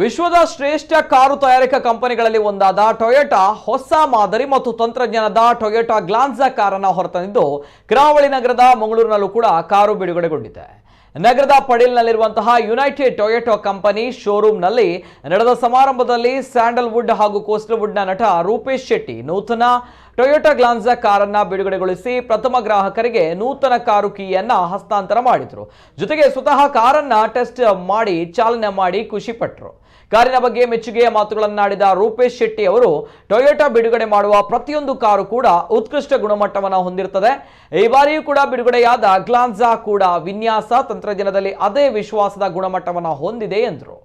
ವಿಶ್ವದ ಶ್ರೇಷ್ಠ ಕಾರು ತಯಾರಿಕಾ ಕಂಪನಿಗಳಲ್ಲಿ ಒಂದಾದ ಟೊಯೋಟಾ ಹೊಸ ಮಾದರಿ ಮತ್ತು ತಂತ್ರಜ್ಞಾನದ ಟೊಯೋಟಾ ಗ್ಲಾನ್ಸಾ ಕಾರನ್ನು ಹೊರತಂದಿದ್ದು ಕರಾವಳಿ ನಗರದ ಮಂಗಳೂರಿನಲ್ಲೂ ಕೂಡ ಕಾರು ಬಿಡುಗಡೆಗೊಂಡಿದೆ. ನಗರದ ಪಡೇಲ್ನಲ್ಲಿರುವಂತಹ ಯುನೈಟೆಡ್ ಟೊಯೋಟಾ ಕಂಪನಿ ಶೋರೂಮ್ನಲ್ಲಿ ನಡೆದ ಸಮಾರಂಭದಲ್ಲಿ ಸ್ಯಾಂಡಲ್ವುಡ್ ಹಾಗೂ ಕೋಸ್ಟಲ್ವುಡ್ನ ನಟ ರೂಪೇಶ್ ಶೆಟ್ಟಿ ನೂತನ ಟೊಯೋಟಾ ಗ್ಲಾನ್ಸಾ ಕಾರನ್ನು ಬಿಡುಗಡೆಗೊಳಿಸಿ ಪ್ರಥಮ ಗ್ರಾಹಕರಿಗೆ ನೂತನ ಕಾರು ಕೀಯನ್ನು ಹಸ್ತಾಂತರ ಮಾಡಿದರು. ಜೊತೆಗೆ ಸ್ವತಃ ಕಾರನ್ನು ಟೆಸ್ಟ್ ಮಾಡಿ ಚಾಲನೆ ಮಾಡಿ ಖುಷಿಪಟ್ಟರು. ಕಾರಿನ ಬಗ್ಗೆ ಮೆಚ್ಚುಗೆಯ ಮಾತುಗಳನ್ನಾಡಿದ ರೂಪೇಶ್ ಶೆಟ್ಟಿ ಅವರು ಟೊಯೋಟಾ ಬಿಡುಗಡೆ ಮಾಡುವ ಪ್ರತಿಯೊಂದು ಕಾರು ಕೂಡ ಉತ್ಕೃಷ್ಟ ಗುಣಮಟ್ಟವನ್ನು ಹೊಂದಿರುತ್ತದೆ. ಈ ಬಾರಿಯೂ ಕೂಡ ಬಿಡುಗಡೆಯಾದ ಗ್ಲಾನ್ಸಾ ಕೂಡ ವಿನ್ಯಾಸ ತಂತ್ರಜ್ಞಾನದಲ್ಲಿ ಅದೇ ವಿಶ್ವಾಸದ ಗುಣಮಟ್ಟವನ್ನು ಹೊಂದಿದೆ ಎಂದರು.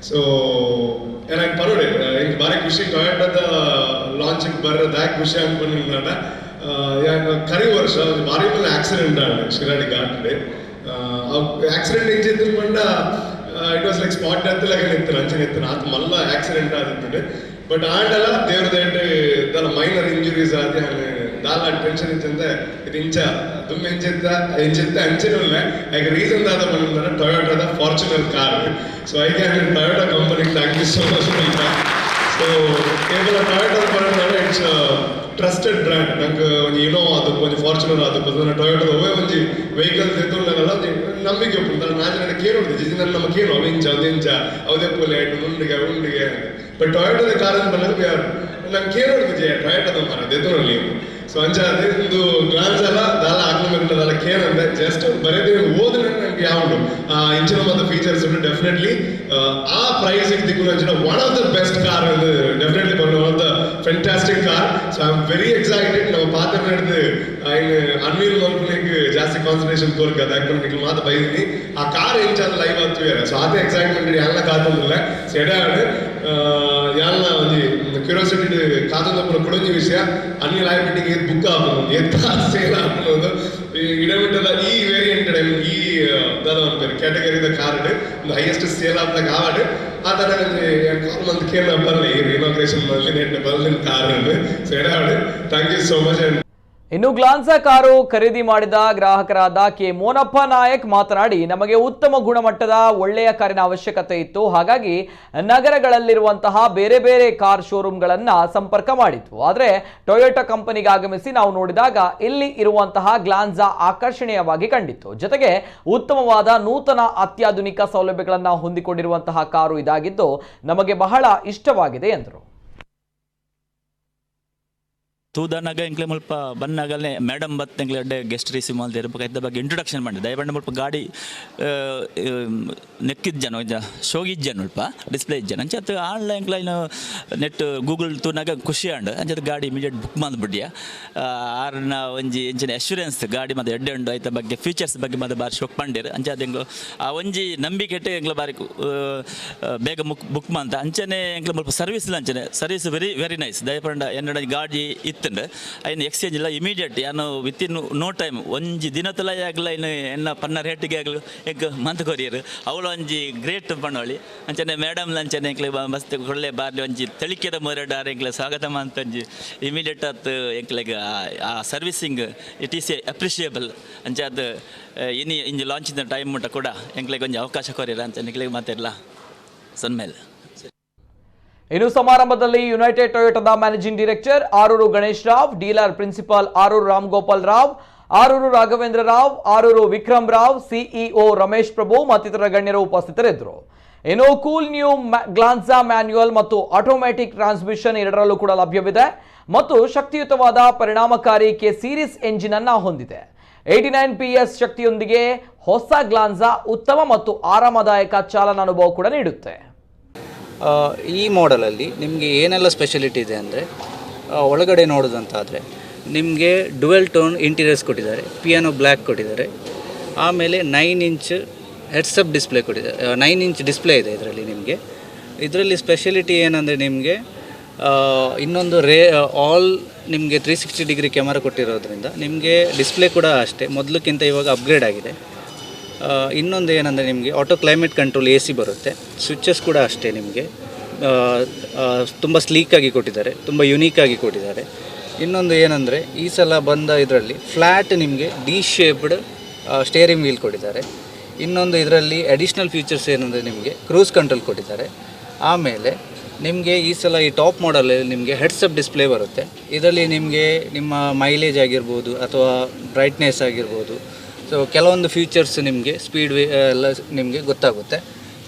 So, ಏನಾಗಿ ಪರೋಡೆ ಇಂದು ಬಾರಿ ಖುಷಿ ಟೊಯೋಟಾದ ಲಾಂಚಿಂಗ್ ಬರೋದಾಗ ಖುಷಿ ಅನ್ಕೊಂಡಿದ್ದಾನ ಕರಿ ವರ್ಷ ಒಂದು ಬಾರಿ ಮೇಲೆ ಆಕ್ಸಿಡೆಂಟ್ ಆಗಿದೆ ಶಿರಾಡಿ ಘಾಟ್ಲಿ ಆಕ್ಸಿಡೆಂಟ್ ಇಂಜಿನ್ ಪಂಡ it was like spot death ಲಾಗ ನಿಂತು ಅಂಚೆ ನಿಂತು ಅದು ಮಲ್ಲ ಆಕ್ಸಿಡೆಂಟ್ ಆದಿತ್ತು ಬಟ್ ಆಂಡಲ್ಲ ದೇವ್ರದೇಂಟು దాని మైనర్ ఇంజురీస్ అది దాని టెన్షన్ ఇచ్చిందే ఇది ఇంచా దుమ్ము ఎంచెత్తే అంచెనుల్లే ఐక రీజన్ దాదా మనం టొయోటాದ Fortuner car so I can Toyota company thank you so much so ಕೇವಲ ಟೊಯೋಟಾ ಬರೋದ್ರೆ ಇಟ್ಸ್ ಟ್ರಸ್ಟೆಡ್ ಬ್ರ್ಯಾಂಡ್ ನಂಗೆ ಒಂದು ಇನೋವಾ ಅದು ಒಂದು ಫಾರ್ಚುನರ್ ಅದು ಬಂದು ಟೊಯೋಟದ ಒಬ್ಬೇ ಒಂದು ವೆಹಿಕಲ್ಸ್ ಎತ್ತುಂಡಲ್ಲ ನಂಬಿಕೆ ಒಪ್ಪುಂಟು ನಾನು ಕೇಳೋದು ಜಿಜಿ ನನ್ನ ನಮ್ಮ ಕೇಳೋ ಇಂಚ ಅದಿಂಚ ಅವದೇ ಪೋಲೆ ಆಯ್ತು ಉಂಡಿಗೆ ಬಟ್ ಟೊಯೋಟದ ಕಾರ್ ಅಂತ ಬಂದಾಗ ನಂಗೆ ಕೇಳೋದು ಟೊಯೋಟದ ಮರ ಎದುರಲ್ಲಿ ಸೊ ಅಂಚಾದೆ ಒಂದು ಗ್ಲಾನ್ಸ್ ಎಲ್ಲ ದಾಲ ಆಗ್ಲೂ ದಾಲ ಕೇರ್ ಅಂದ್ರೆ ಜಸ್ಟ್ ಬರೀ ಓದ್ರೆ ನನಗೆ ಯಾವುದು ಇಂಚಿನ ಮತ್ತು ಫೀಚರ್ಸ್ ಉಂಟು ಡೆಫಿನೆಟ್ಲಿ ಆ ಪ್ರೈಸ್ ದಿಕ್ಕು ಅಂಚಿನ one of the best car ಅಂದ್ರೆ definitely one of the fantastic car so I am very excited ನಮ್ಮ ಪಾತ್ರ ನಡೆದು ಅನ್ವೀಲ್ ಮಲ್ಪನಿಗೆ ಜಾಸ್ತಿ ಕಾನ್ಸಂಟ್ರೇಷನ್ ತೋರ್ಕದ ಯಾಕಂದ್ರೆ ನಿಮ್ಗೆ ಮಾತು ಬೈದಿನಿ ಆ ಕಾರ್ ಎಂಚಾದ ಲೈವ್ ಆಗ್ತೀವಿ ಸೊ ಅದೇ ಎಕ್ಸೈಟ್ಮೆಂಟ್ ಎಲ್ಲ ಕಾತಂದಿಲ್ಲ ಸೆಡಾಡು ಯಾರನ್ನ ಒಂದು ಕ್ಯೂರಿಯಾಸಿಟಿ ಕಾದಂದ ಪೂರ ಕೊಡೊಂಜಿ ವಿಷಯ ಅನ್ನಿ ಲಯಬಿಲಿಟಿಗೆ ಬುಕ್ ಆಪುನು ಎಂತ ಸೇಲ್ ಆಪುನೋದು ಇಡಮಿಟ್ಟದ ಈ ವೇರಿಯಂಟೆಡ್ ಈ ದಾದ ಒಂದು ಕ್ಯಾಟಗರಿದ ಕಾರ್ಡ್ ಒಂದು ಹೈಯೆಸ್ಟ್ ಸೇಲ್ ಆದ ಕಾರ್ಡ್ ಆ ಥರ ಕಾಲ್ ಮಂತ್ ಕೇಳ ಬರಲಿ ಇನಾಗ್ರೇಷನ್ ಮಾಡಲಿ ನೆಟ್ ಬರಲಿನ ಕಾರ್ ಸೇರಾಡು ಥ್ಯಾಂಕ್ ಯು ಸೋ ಮಚ್. ಇನ್ನು ಗ್ಲಾನ್ಸಾ ಕಾರು ಖರೀದಿ ಮಾಡಿದ ಗ್ರಾಹಕರಾದ ಕೆ ಮೋನಪ್ಪ ನಾಯಕ್ ಮಾತನಾಡಿ, ನಮಗೆ ಉತ್ತಮ ಗುಣಮಟ್ಟದ ಒಳ್ಳೆಯ ಕಾರಿನ ಅವಶ್ಯಕತೆ ಇತ್ತು, ಹಾಗಾಗಿ ನಗರಗಳಲ್ಲಿರುವಂತಹ ಬೇರೆ ಬೇರೆ ಕಾರ್ ಶೋರೂಮ್ಗಳನ್ನ ಸಂಪರ್ಕ ಮಾಡಿತ್ತು. ಆದರೆ ಟೊಯೋಟಾ ಕಂಪನಿಗೆ ಆಗಮಿಸಿ ನಾವು ನೋಡಿದಾಗ ಇಲ್ಲಿ ಇರುವಂತಹ ಗ್ಲಾನ್ಸಾ ಆಕರ್ಷಣೀಯವಾಗಿ ಕಂಡಿತ್ತು. ಜೊತೆಗೆ ಉತ್ತಮವಾದ ನೂತನ ಅತ್ಯಾಧುನಿಕ ಸೌಲಭ್ಯಗಳನ್ನು ಹೊಂದಿಕೊಂಡಿರುವಂತಹ ಕಾರು ಇದಾಗಿದ್ದು ನಮಗೆ ಬಹಳ ಇಷ್ಟವಾಗಿದೆ ಎಂದರು. ತೂದನಾಗ ಎಂಕ್ಲೆ ಮುಲ್ಪ ಬಂದಾಗಲೇ ಮೇಡಮ್ ಬತ್ ಎಂಕ್ಲೆ ಗೆಸ್ಟ್ ರಿಸೀವ್ ಮಾಡ್ದಿರ ಇದ್ದ ಬಗ್ಗೆ ಇಂಟ್ರೊಡಕ್ಷನ್ ಮಾಡಿದೆ. ದಯಪಂಡ ಮುಲ್ಪ ಗಾಡಿ ನೆಕ್ಕಿದ್ಜನ ಶೋಗಿಜ್ಜನ ಮುಲ್ಪ ಡಿಸ್ಪ್ಲೇ ಇಜ್ಜನ ಅಂಚತ್ ಆನ್ಲೈನ್ ನೆಟ್ ಗೂಗಲ್ ತೂನಾಗ ಖುಷಿ ಆಂಡ್ ಅಂಚತ್ ಗಾಡಿ ಇಮಿಡಿಯೇಟ್ ಬುಕ್ ಮಾಡ್ಬಿಡ್ಯ. ಆರ್ನ ಒಂಜಿ ಎಂಚಿನ ಅಶ್ಯೂರೆನ್ಸ್ ಗಾಡಿ ಮತ್ತೆ ಎಡ್ಡೆ ಉಂಡು ಐತ ಬಗ್ಗೆ ಫೀಚರ್ಸ್ ಬಗ್ಗೆ ಮತ್ತೆ ಬಾರಿ ಶೋಕ್ ಪಂಡಿರು ಅಂಚತ್ ಎಂಗ್ಲು ಆ ಒಂಜಿ ನಂಬಿಕೆಟ್ಟೆ ಎಂಗ್ಲ ಬಾರಿ ಬೇಗ ಬುಕ್ ಮಾಡ್ತ ಅಂಚನೆ ಎಂಗ್ಲ ಮುಲ್ಪ ಸರ್ವಿಸ್ ಅಂಚನೆ ಸರ್ವಿಸ್ ವೆರಿ ವೆರಿ ನೈಸ್. ದಯಪಂಡ ಎನ್ನಡ ಗಾಡಿ ಇತ್ತು ಐನು ಎಕ್ಸ್ಚೇಂಜ್ ಇಲ್ಲ ಇಮಿಡಿಯೇಟ್ ಯಾನು ವಿತಿನ್ ನೋ ಟೈಮ್ ಒಂಜಿ ದಿನತಲ ಆಗಲ ಇನ್ನು ಎನ್ನ ಪನ್ನ ರೇಟಿಗೆ ಆಗಲು ಎಗ್ ಮಂತ್ ಕೊರಿಯರು ಅವಳು ಒಂಜಿ ಗ್ರೇಟ್ ಪಣ್ಣವಳಿ ಅಂಚನೆ ಮೇಡಮ್ ಅಂಚನೆ ಎಂಕ್ಲೆ ಮಸ್ತ್ ಒಳ್ಳೆ ಬಾರ್ಲಿ ಒಂಜಿ ತಳಿಕೆದ ಮೊರಡಾರ ಎಂಕ್ಲೆ ಸ್ವಾಗತ ಅಂತ ಒಂಜಿ ಇಮಿಡಿಯೇಟ್ ಅತ್ತು ಎಂಕ್ಲೆಗೆ ಆ ಸರ್ವಿಸಿಂಗ್ ಇಟ್ ಈಸ್ ಅಪ್ರಿಷಿಯೇಬಲ್ ಅಂಚೆ ಅದು ಇನಿ ಇಂಜಿ ಲಾಂಚಿನ ಟೈಮ್ ಮುಟ್ಟ ಕೂಡ ಎಂಕ್ಲೆಗೆ ಒಂಜಿ ಅವಕಾಶ ಕೊರಿಯರ ಅಂತ ಎಂಕ್ಲೆಗೆ ಮಾತೆಲ್ಲ ಸನ್ಮೇಲೆ. ಇನ್ನು ಸಮಾರಂಭದಲ್ಲಿ United ಟೊಯೋಟಾದ managing director Aroor Ganesh Rao, dealer principal Aroor Ram Gopal Rao, Aroor Raghavendra Rao, Aroor Vikram Rao, CEO Ramesh ಪ್ರಭು ಮತ್ತಿತರ ಗಣ್ಯರು ಉಪಸ್ಥಿತರಿದ್ದರು. ಇನ್ನು ಕೂಲ್ ನ್ಯೂ ಗ್ಲಾನ್ಸಾ ಮ್ಯಾನ್ಯುಯಲ್ ಮತ್ತು ಆಟೋಮ್ಯಾಟಿಕ್ ಟ್ರಾನ್ಸ್ಮಿಷನ್ ಎರಡರಲ್ಲೂ ಕೂಡ ಲಭ್ಯವಿದೆ ಮತ್ತು ಶಕ್ತಿಯುತವಾದ ಪರಿಣಾಮಕಾರಿ ಕೆ ಸೀರೀಸ್ ಎಂಜಿನ್ ಅನ್ನು ಹೊಂದಿದೆ. 89 PS ಶಕ್ತಿಯೊಂದಿಗೆ ಹೊಸ ಗ್ಲಾನ್ಸಾ ಉತ್ತಮ ಮತ್ತು ಆರಾಮದಾಯಕ ಚಾಲನಾ ಅನುಭವ ಕೂಡ ನೀಡುತ್ತೆ. ಈ ಮಾಡೆಲಲ್ಲಿ ನಿಮಗೆ ಏನೆಲ್ಲ ಸ್ಪೆಷಾಲಿಟಿ ಇದೆ ಅಂದರೆ, ಒಳಗಡೆ ನೋಡೋದಂತಾದರೆ ನಿಮಗೆ ಡುವೆಲ್ ಟೋನ್ ಇಂಟೀರಿಯರ್ಸ್ ಕೊಟ್ಟಿದ್ದಾರೆ, ಪಿಯಾನೋ ಬ್ಲ್ಯಾಕ್ ಕೊಟ್ಟಿದ್ದಾರೆ, ಆಮೇಲೆ 9 ಇಂಚ್ ಹೆಡ್ಸಪ್ ಡಿಸ್ಪ್ಲೇ ಕೊಟ್ಟಿದ್ದಾರೆ. 9 ಇಂಚ್ ಡಿಸ್ಪ್ಲೇ ಇದೆ ಇದರಲ್ಲಿ. ನಿಮಗೆ ಇದರಲ್ಲಿ ಸ್ಪೆಷಾಲಿಟಿ ಏನಂದರೆ ನಿಮಗೆ ಇನ್ನೊಂದು ಆಲ್ ನಿಮಗೆ 360 ಡಿಗ್ರಿ ಕ್ಯಾಮರಾ ಕೊಟ್ಟಿರೋದ್ರಿಂದ ನಿಮಗೆ ಡಿಸ್ಪ್ಲೇ ಕೂಡ ಅಷ್ಟೇ ಮೊದಲಕ್ಕಿಂತ ಇವಾಗ ಅಪ್ಗ್ರೇಡ್ ಆಗಿದೆ. ಇನ್ನೊಂದು ಏನಂದರೆ ನಿಮಗೆ ಆಟೋ ಕ್ಲೈಮೇಟ್ ಕಂಟ್ರೋಲ್ AC ಬರುತ್ತೆ. ಸ್ವಿಚಸ್ ಕೂಡ ಅಷ್ಟೇ ನಿಮಗೆ ತುಂಬ ಸ್ಲೀಕಾಗಿ ಕೊಟ್ಟಿದ್ದಾರೆ, ತುಂಬ ಯುನೀಕಾಗಿ ಕೊಟ್ಟಿದ್ದಾರೆ. ಇನ್ನೊಂದು ಏನಂದರೆ ಈ ಸಲ ಬಂದ ಇದರಲ್ಲಿ ಫ್ಲ್ಯಾಟ್ ನಿಮಗೆ ಡಿ ಶೇಪ್ಡ್ ಸ್ಟೇರಿಂಗ್ ವೀಲ್ ಕೊಟ್ಟಿದ್ದಾರೆ. ಇನ್ನೊಂದು ಇದರಲ್ಲಿ ಅಡಿಷ್ನಲ್ ಫೀಚರ್ಸ್ ಏನಂದರೆ ನಿಮಗೆ ಕ್ರೂಸ್ ಕಂಟ್ರೋಲ್ ಕೊಟ್ಟಿದ್ದಾರೆ. ಆಮೇಲೆ ನಿಮಗೆ ಈ ಸಲ ಈ ಟಾಪ್ ಮಾಡಲಲ್ಲಿ ನಿಮಗೆ ಹೆಡ್ಸಪ್ ಡಿಸ್ಪ್ಲೇ ಬರುತ್ತೆ. ಇದರಲ್ಲಿ ನಿಮಗೆ ನಿಮ್ಮ ಮೈಲೇಜ್ ಆಗಿರ್ಬೋದು ಅಥವಾ ಬ್ರೈಟ್ನೆಸ್ ಆಗಿರ್ಬೋದು, ಸೊ ಕೆಲವೊಂದು ಫೀಚರ್ಸ್ ನಿಮಗೆ ಸ್ಪೀಡ್ ಎಲ್ಲ ನಿಮಗೆ ಗೊತ್ತಾಗುತ್ತೆ.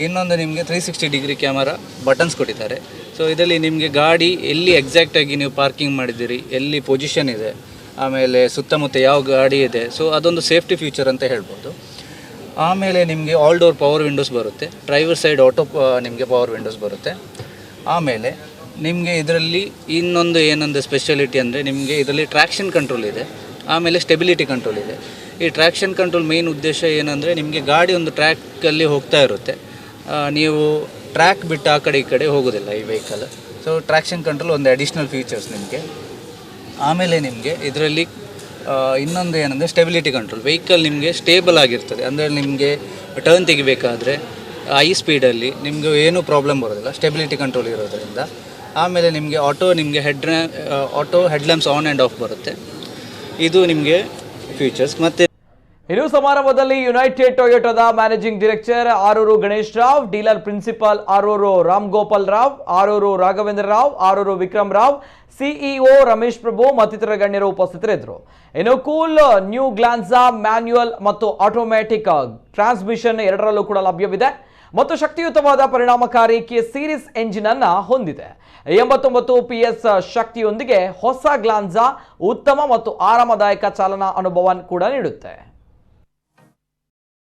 ಇನ್ನೊಂದು ನಿಮಗೆ 360 ಡಿಗ್ರಿ ಕ್ಯಾಮರಾ ಬಟನ್ಸ್ ಕೊಟ್ಟಿದ್ದಾರೆ. ಸೊ ಇದರಲ್ಲಿ ನಿಮಗೆ ಗಾಡಿ ಎಲ್ಲಿ ಎಕ್ಸಾಕ್ಟಾಗಿ ನೀವು ಪಾರ್ಕಿಂಗ್ ಮಾಡಿದ್ದೀರಿ, ಎಲ್ಲಿ ಪೊಸಿಷನ್ ಇದೆ, ಆಮೇಲೆ ಸುತ್ತಮುತ್ತ ಯಾವ ಗಾಡಿ ಇದೆ, ಸೊ ಅದೊಂದು ಸೇಫ್ಟಿ ಫೀಚರ್ ಅಂತ ಹೇಳ್ಬೋದು. ಆಮೇಲೆ ನಿಮಗೆ ಆಲ್ ಡೋರ್ ಪವರ್ ವಿಂಡೋಸ್ ಬರುತ್ತೆ, ಡ್ರೈವರ್ ಸೈಡ್ ಆಟೋ ನಿಮಗೆ ಪವರ್ ವಿಂಡೋಸ್ ಬರುತ್ತೆ. ಆಮೇಲೆ ನಿಮಗೆ ಇದರಲ್ಲಿ ಇನ್ನೊಂದು ಏನಂದರೆ ಸ್ಪೆಷಾಲಿಟಿ ಅಂದರೆ ನಿಮಗೆ ಇದರಲ್ಲಿ ಟ್ರ್ಯಾಕ್ಷನ್ ಕಂಟ್ರೋಲ್ ಇದೆ, ಆಮೇಲೆ ಸ್ಟೆಬಿಲಿಟಿ ಕಂಟ್ರೋಲ್ ಇದೆ. ಈ ಟ್ರ್ಯಾಕ್ಷನ್ ಕಂಟ್ರೋಲ್ ಮೇನ್ ಉದ್ದೇಶ ಏನಂದರೆ ನಿಮಗೆ ಗಾಡಿ ಒಂದು ಟ್ರ್ಯಾಕಲ್ಲಿ ಹೋಗ್ತಾ ಇರುತ್ತೆ, ನೀವು ಟ್ರ್ಯಾಕ್ ಬಿಟ್ಟು ಆ ಕಡೆ ಈ ಕಡೆ ಹೋಗೋದಿಲ್ಲ ಈ ವೆಹಿಕಲ್. ಸೊ ಟ್ರ್ಯಾಕ್ಷನ್ ಕಂಟ್ರೋಲ್ ಒಂದು ಅಡಿಷ್ನಲ್ ಫೀಚರ್ಸ್ ನಿಮಗೆ. ಆಮೇಲೆ ನಿಮಗೆ ಇದರಲ್ಲಿ ಇನ್ನೊಂದು ಏನಂದರೆ ಸ್ಟೆಬಿಲಿಟಿ ಕಂಟ್ರೋಲ್. ವೆಹಿಕಲ್ ನಿಮಗೆ ಸ್ಟೇಬಲ್ ಆಗಿರ್ತದೆ, ಅಂದರೆ ನಿಮಗೆ ಟರ್ನ್ ತೆಗಿಬೇಕಾದ್ರೆ ಹೈ ಸ್ಪೀಡಲ್ಲಿ ನಿಮಗೆ ಏನೂ ಪ್ರಾಬ್ಲಮ್ ಬರೋದಿಲ್ಲ, ಸ್ಟೆಬಿಲಿಟಿ ಕಂಟ್ರೋಲ್ ಇರೋದರಿಂದ. ಆಮೇಲೆ ನಿಮಗೆ auto headlamps on and of ಬರುತ್ತೆ. ಇದು ನಿಮಗೆ ಫೀಚರ್ಸ್. ಮತ್ತು ಇನ್ನು ಸಮಾರಂಭದಲ್ಲಿ United ಟೊಯೋಟಾದ managing director Aroor Ganesh Rao, dealer principal Aroor Ram Gopal Rao, Aroor Raghavendra Rao, Aroor Vikram Rao, CEO Ramesh ಪ್ರಭು ಮತ್ತಿತರ ಗಣ್ಯರು ಉಪಸ್ಥಿತರಿದ್ದರು. ಇನ್ನು ಕೂಲ್ ನ್ಯೂ ಗ್ಲಾನ್ಸಾ ಮ್ಯಾನ್ಯುಯಲ್ ಮತ್ತು ಆಟೋಮ್ಯಾಟಿಕ್ ಟ್ರಾನ್ಸ್ಮಿಷನ್ ಎರಡರಲ್ಲೂ ಕೂಡ ಲಭ್ಯವಿದೆ ಮತ್ತು ಶಕ್ತಿಯುತವಾದ ಪರಿಣಾಮಕಾರಿ ಕೆ ಸೀರೀಸ್ ಎಂಜಿನ್ ಅನ್ನು ಹೊಂದಿದೆ. 89 PS ಶಕ್ತಿಯೊಂದಿಗೆ ಹೊಸ ಗ್ಲಾನ್ಸಾ ಉತ್ತಮ ಮತ್ತು ಆರಾಮದಾಯಕ ಚಾಲನಾ ಅನುಭವ ಕೂಡ ನೀಡುತ್ತೆ.